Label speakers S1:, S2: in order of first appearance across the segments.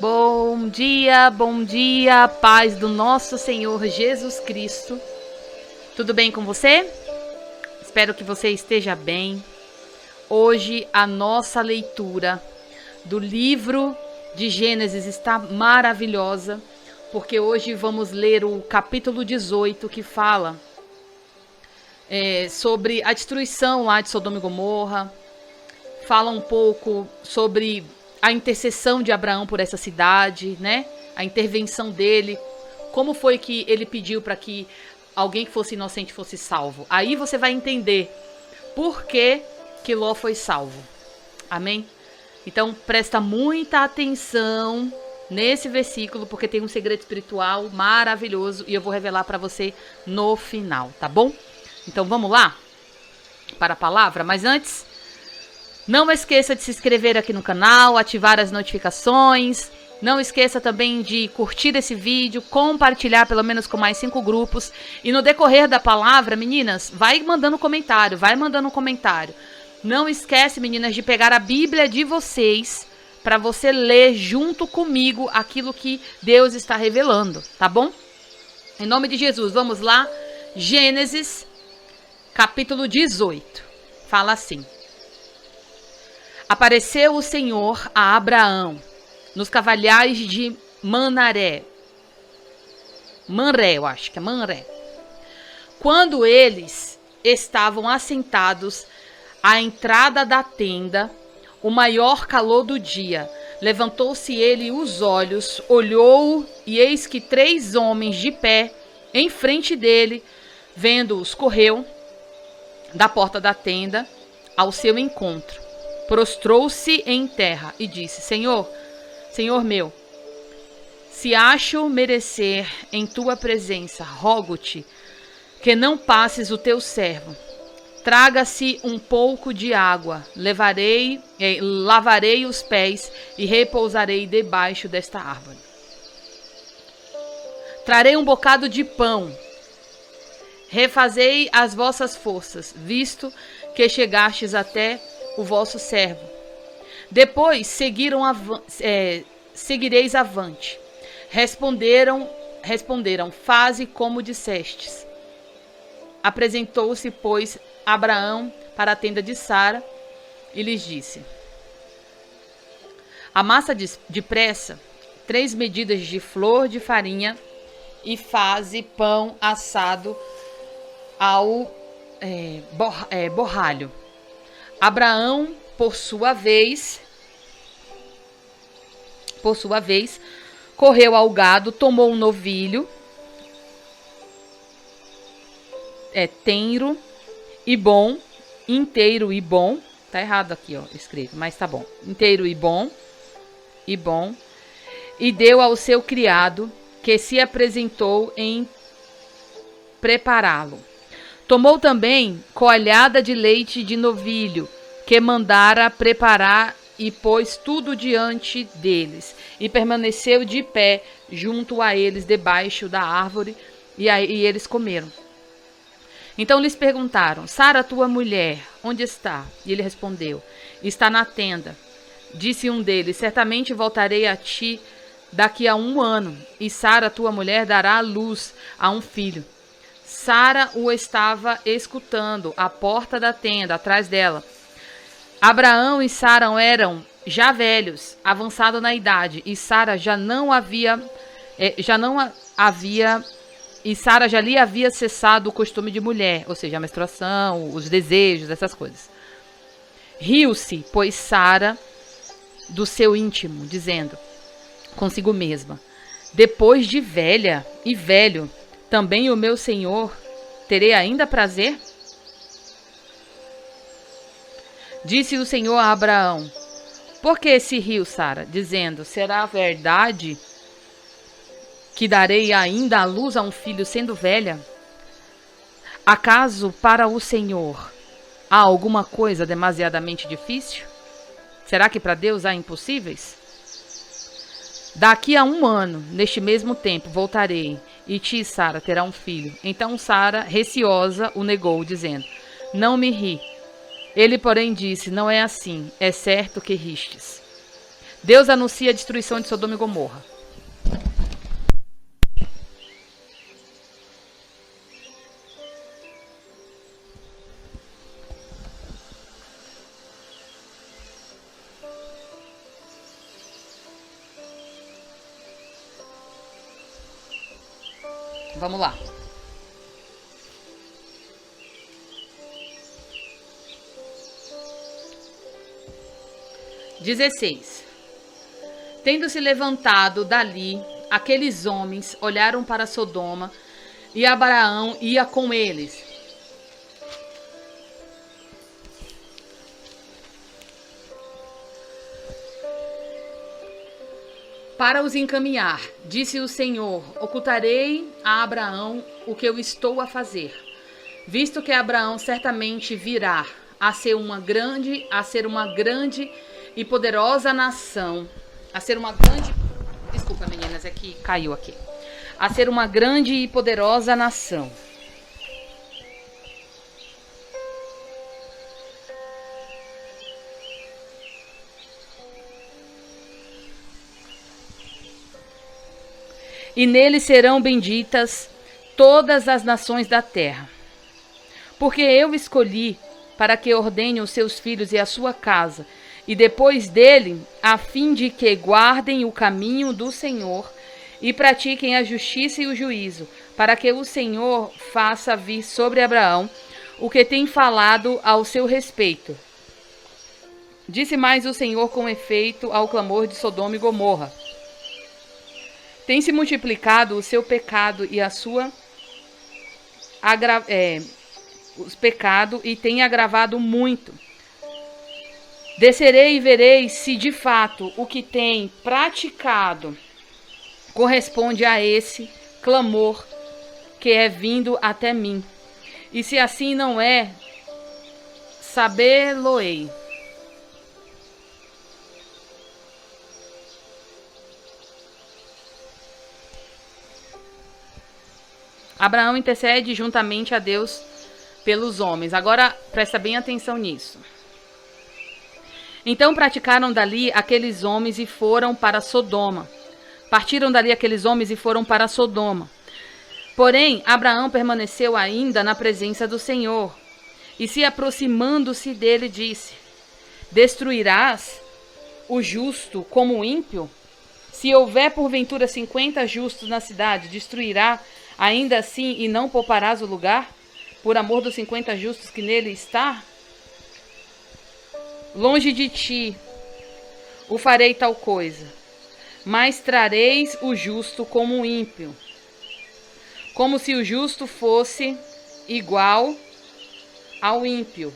S1: Bom dia, paz do nosso Senhor Jesus Cristo. Tudo bem com você? Espero que você esteja bem. Hoje a nossa leitura do livro de Gênesis está maravilhosa, porque hoje vamos ler o capítulo 18, que fala sobre a destruição lá de Sodoma e Gomorra. Fala um pouco sobre a intercessão de Abraão por essa cidade, né? A intervenção dele, como foi que ele pediu para que alguém que fosse inocente fosse salvo. Aí você vai entender por que Ló foi salvo. Amém? Então presta muita atenção nesse versículo, porque tem um segredo espiritual maravilhoso e eu vou revelar para você no final, tá bom? Então vamos lá para a palavra, mas antes, não esqueça de se inscrever aqui no canal, ativar as notificações. Não esqueça também de curtir esse vídeo, compartilhar pelo menos com mais 5 grupos. E no decorrer da palavra, meninas, vai mandando comentário. Não esquece, meninas, de pegar a Bíblia de vocês para você ler junto comigo aquilo que Deus está revelando, tá bom? Em nome de Jesus, vamos lá. Gênesis, capítulo 18. Fala assim. Apareceu o Senhor a Abraão nos cavalhais de Manré, eu acho que é Manré. Quando eles estavam assentados à entrada da tenda, o maior calor do dia, levantou-se ele os olhos, olhou e eis que 3 homens de pé em frente dele, vendo-os, correu da porta da tenda ao seu encontro. Prostrou-se em terra e disse: Senhor meu, se acho merecer em tua presença, rogo-te que não passes o teu servo. Traga-se um pouco de água, lavarei os pés e repousarei debaixo desta árvore. Trarei um bocado de pão. Refazei as vossas forças, visto que chegastes até o vosso servo. Depois seguireis avante. Responderam, faze como dissestes. Apresentou-se, pois, Abraão para a tenda de Sara e lhes disse: amassa depressa 3 medidas de flor de farinha e faze pão assado ao borralho. Abraão, por sua vez, correu ao gado, tomou um novilho, tenro e bom, inteiro e bom, tá errado aqui, ó, escrito, mas tá bom, inteiro e bom, e deu ao seu criado, que se apresentou em prepará-lo. Tomou também coalhada de leite de novilho, que mandara preparar, e pôs tudo diante deles, e permaneceu de pé junto a eles, debaixo da árvore, e eles comeram. Então lhes perguntaram: Sara, tua mulher, onde está? E ele respondeu: está na tenda. Disse um deles: certamente voltarei a ti daqui a 1 ano, e Sara, tua mulher, dará à luz a um filho. Sara o estava escutando à porta da tenda, atrás dela. Abraão e Sara eram já velhos, avançados na idade, e Sara já lhe havia cessado o costume de mulher, ou seja, a menstruação, os desejos, essas coisas. Riu-se, pois, Sara do seu íntimo, dizendo consigo mesma: depois de velha e velho, também o meu senhor terei ainda prazer? Disse o Senhor a Abraão: por que se riu, Sara, dizendo: será verdade que darei ainda à luz a um filho sendo velha? Acaso para o Senhor há alguma coisa demasiadamente difícil? Será que para Deus há impossíveis? Daqui a 1 ano, neste mesmo tempo, voltarei, e ti, Sara, terá um filho. Então Sara, receosa, o negou, dizendo: não me ri. Ele, porém, disse: não é assim, é certo que ristes. Deus anuncia a destruição de Sodoma e Gomorra. Vamos lá. (16) Tendo se levantado dali, aqueles homens olharam para Sodoma, e Abraão ia com eles. Para os encaminhar, disse o Senhor: ocultarei a Abraão o que eu estou a fazer, visto que Abraão certamente virá a ser uma grande e poderosa nação, desculpa meninas, é que caiu aqui, a ser uma grande e poderosa nação. E nele serão benditas todas as nações da terra. Porque eu escolhi para que ordene os seus filhos e a sua casa, e depois dele, a fim de que guardem o caminho do Senhor e pratiquem a justiça e o juízo, para que o Senhor faça vir sobre Abraão o que tem falado ao seu respeito. Disse mais o Senhor com efeito ao clamor de Sodoma e Gomorra: tem se multiplicado o seu pecado e a sua os pecados, e tem agravado muito. Descerei e verei se de fato o que tem praticado corresponde a esse clamor que é vindo até mim. E se assim não é, sabê-lo-ei. Abraão intercede juntamente a Deus pelos homens. Agora, presta bem atenção nisso. Então praticaram dali aqueles homens e foram para Sodoma. Partiram dali aqueles homens e foram para Sodoma. Porém, Abraão permaneceu ainda na presença do Senhor. E se aproximando-se dele, disse: destruirás o justo como o ímpio? Se houver porventura 50 justos na cidade, destruirá ainda assim e não pouparás o lugar, por amor dos 50 justos que nele está? Longe de ti o farei tal coisa, mas trareis o justo como um ímpio, como se o justo fosse igual ao ímpio.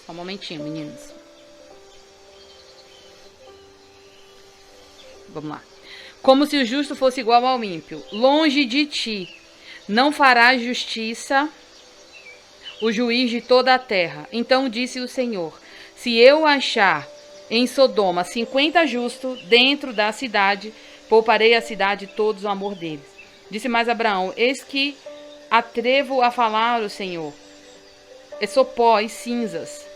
S1: Só um momentinho, meninos. Vamos lá. Como se o justo fosse igual ao ímpio. Longe de ti não farás justiça o juiz de toda a terra. Então disse o Senhor: se eu achar em Sodoma 50 justos dentro da cidade, pouparei a cidade todos o amor deles. Disse mais Abraão: eis que atrevo a falar o Senhor, e sou pó e cinzas.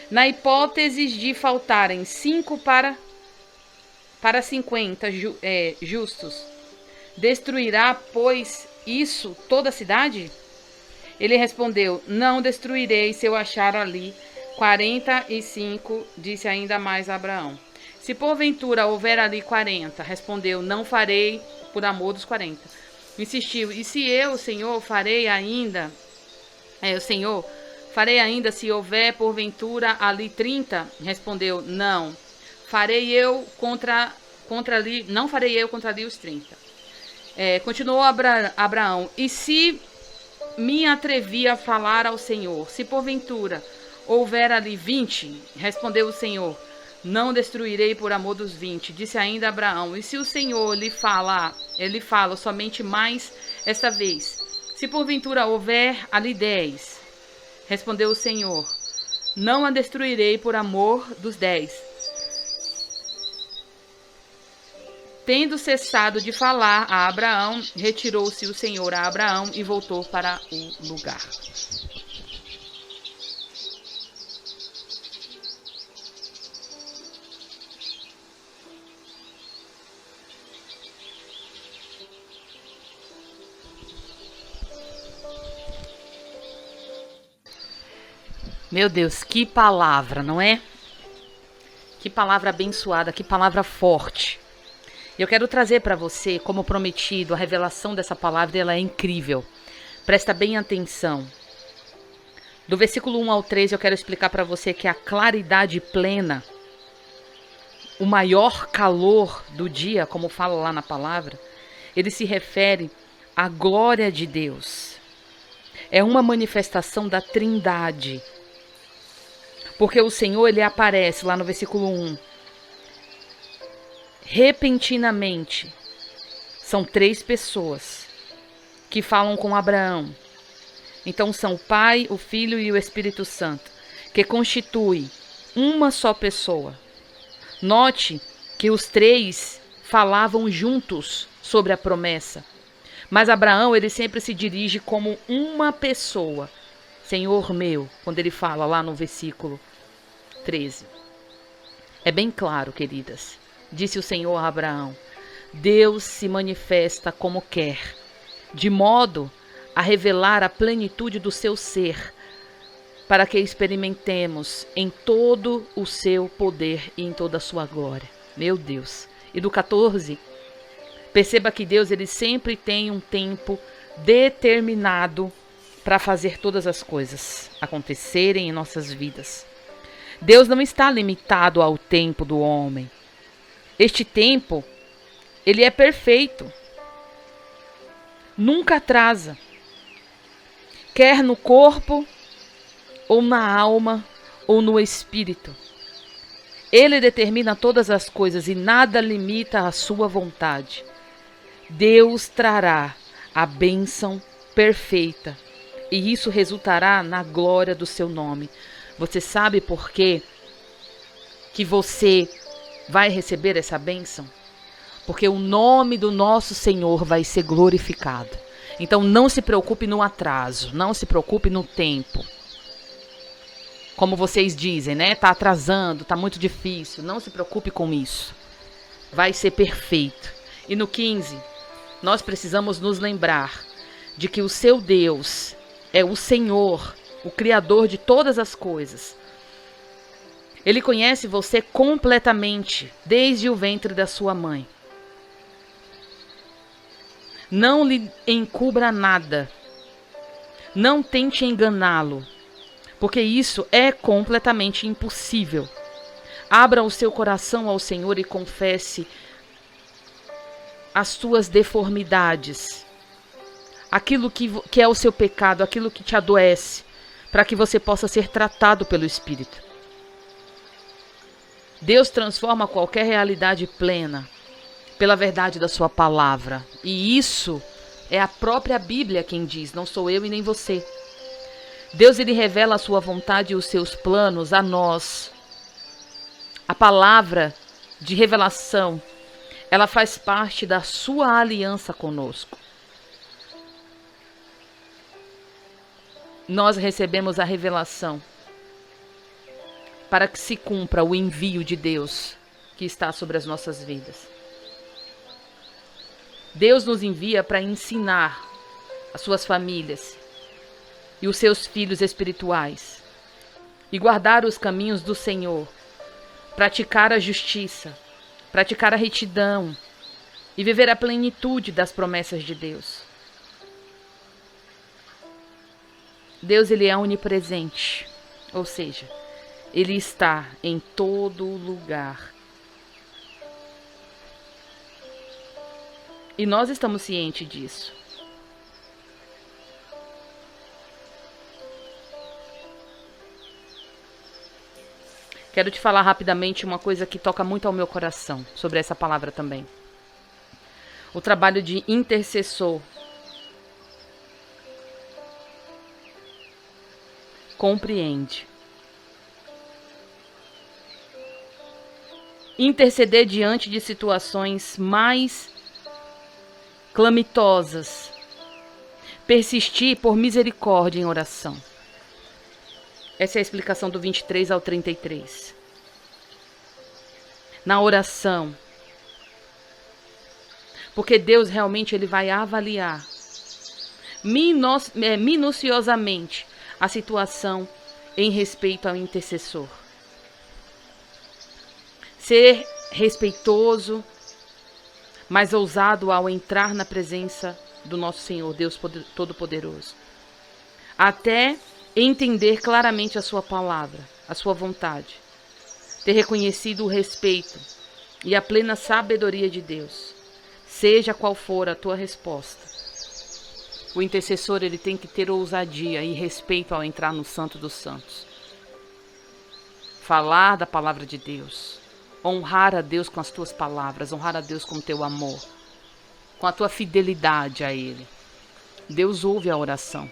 S1: Na hipótese de faltarem 5 para 50 justos, destruirá, pois, isso toda a cidade? Ele respondeu: não destruirei se eu achar ali 45, disse ainda mais Abraão. Se porventura houver ali 40, respondeu: não farei por amor dos 40. Insistiu: e se eu, Senhor, farei ainda se houver porventura ali 30, respondeu: não farei eu contra ali os 30. Continuou Abraão: e se me atrevi a falar ao Senhor, se porventura houver ali 20, respondeu o Senhor: não destruirei por amor dos 20. Disse ainda Abraão: e se o Senhor lhe fala somente mais esta vez, se porventura houver ali 10, respondeu o Senhor: não a destruirei por amor dos 10. Tendo cessado de falar a Abraão, retirou-se o Senhor a Abraão e voltou para o lugar. Meu Deus, que palavra, não é? Que palavra abençoada, que palavra forte. Eu quero trazer para você, como prometido, a revelação dessa palavra, ela é incrível. Presta bem atenção. Do versículo 1 ao 3, eu quero explicar para você que a claridade plena, o maior calor do dia, como fala lá na palavra, ele se refere à glória de Deus. É uma manifestação da Trindade. Porque o Senhor, ele aparece lá no versículo 1. Repentinamente, são 3 pessoas que falam com Abraão. Então são o Pai, o Filho e o Espírito Santo, que constituem uma só pessoa. Note que os 3 falavam juntos sobre a promessa. Mas Abraão, ele sempre se dirige como uma pessoa. Senhor meu, quando ele fala lá no versículo 13. É bem claro, queridas. Disse o Senhor a Abraão: Deus se manifesta como quer, de modo a revelar a plenitude do seu ser, para que experimentemos em todo o seu poder e em toda a sua glória. Meu Deus. E do 14, perceba que Deus, ele sempre tem um tempo determinado para fazer todas as coisas acontecerem em nossas vidas. Deus não está limitado ao tempo do homem. Este tempo, ele é perfeito. Nunca atrasa. Quer no corpo, ou na alma, ou no espírito. Ele determina todas as coisas e nada limita a sua vontade. Deus trará a bênção perfeita, e isso resultará na glória do seu nome. Você sabe por quê que você vai receber essa bênção? Porque o nome do nosso Senhor vai ser glorificado. Então não se preocupe no atraso, não se preocupe no tempo. Como vocês dizem, né? Tá atrasando, tá muito difícil. Não se preocupe com isso. Vai ser perfeito. E no 15, nós precisamos nos lembrar de que o seu Deus é o Senhor, o Criador de todas as coisas. Ele conhece você completamente, desde o ventre da sua mãe. Não lhe encubra nada. Não tente enganá-lo, porque isso é completamente impossível. Abra o seu coração ao Senhor e confesse as suas deformidades, aquilo que é o seu pecado, aquilo que te adoece, para que você possa ser tratado pelo Espírito. Deus transforma qualquer realidade plena pela verdade da sua palavra. E isso é a própria Bíblia quem diz, não sou eu e nem você. Deus, ele revela a sua vontade e os seus planos a nós. A palavra de revelação, ela faz parte da sua aliança conosco. Nós recebemos a revelação para que se cumpra o envio de Deus que está sobre as nossas vidas. Deus nos envia para ensinar as suas famílias e os seus filhos espirituais e guardar os caminhos do Senhor, praticar a justiça, praticar a retidão e viver a plenitude das promessas de Deus. Deus, ele é onipresente, ou seja, ele está em todo lugar. E nós estamos cientes disso. Quero te falar rapidamente uma coisa que toca muito ao meu coração sobre essa palavra também. O trabalho de intercessor. Compreende. interceder diante de situações mais clamitosas, persistir por misericórdia em oração. Essa é a explicação do 23 ao 33. Na oração, porque Deus realmente ele vai avaliar minuciosamente a situação em respeito ao intercessor. Ser respeitoso, mas ousado ao entrar na presença do nosso Senhor, Deus Todo-Poderoso. Até entender claramente a sua palavra, a sua vontade. Ter reconhecido o respeito e a plena sabedoria de Deus. Seja qual for a tua resposta. O intercessor ele tem que ter ousadia e respeito ao entrar no Santo dos Santos. Falar da palavra de Deus. Honrar a Deus com as tuas palavras. Honrar a Deus com o teu amor. Com a tua fidelidade a Ele. Deus ouve a oração.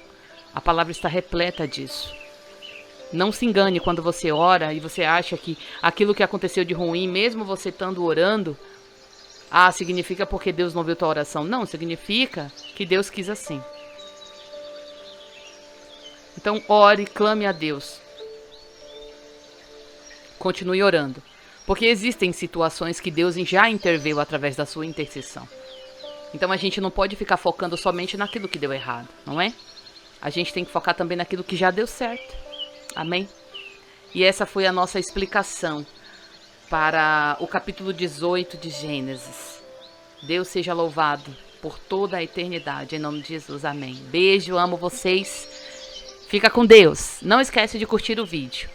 S1: A palavra está repleta disso. Não se engane quando você ora e você acha que aquilo que aconteceu de ruim, mesmo você estando orando, significa porque Deus não ouviu tua oração. Não, significa que Deus quis assim. Então ore, clame a Deus. Continue orando. Porque existem situações que Deus já interveio através da sua intercessão. Então a gente não pode ficar focando somente naquilo que deu errado, não é? A gente tem que focar também naquilo que já deu certo. Amém? E essa foi a nossa explicação para o capítulo 18 de Gênesis. Deus seja louvado por toda a eternidade. Em nome de Jesus, amém. Beijo, amo vocês. Fica com Deus. Não esquece de curtir o vídeo.